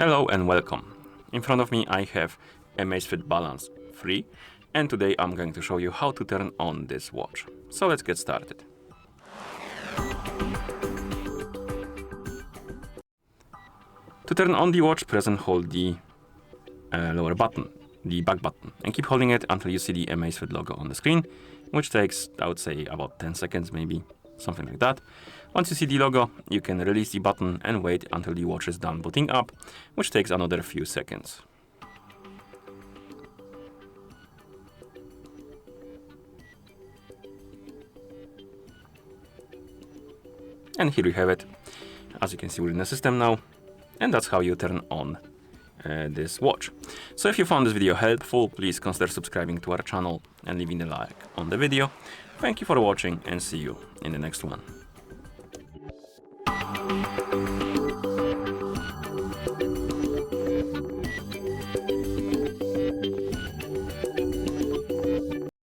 Hello and welcome. In front of me I have AMAZFIT Balance 3 and today I'm going to show you how to turn on this watch. So let's get started. To turn on the watch, press and hold the lower button, the back button, and keep holding it until you see the AMAZFIT logo on the screen, which takes, I would say, about 10 seconds maybe, something like that. Once you see the logo, you can release the button and wait until the watch is done booting up, which takes another few seconds. And here we have it, as you can see, we're in the system now, and that's how you turn on this watch. So if you found this video helpful, please consider subscribing to our channel and leaving a like on the video. Thank you for watching and see you in the next one.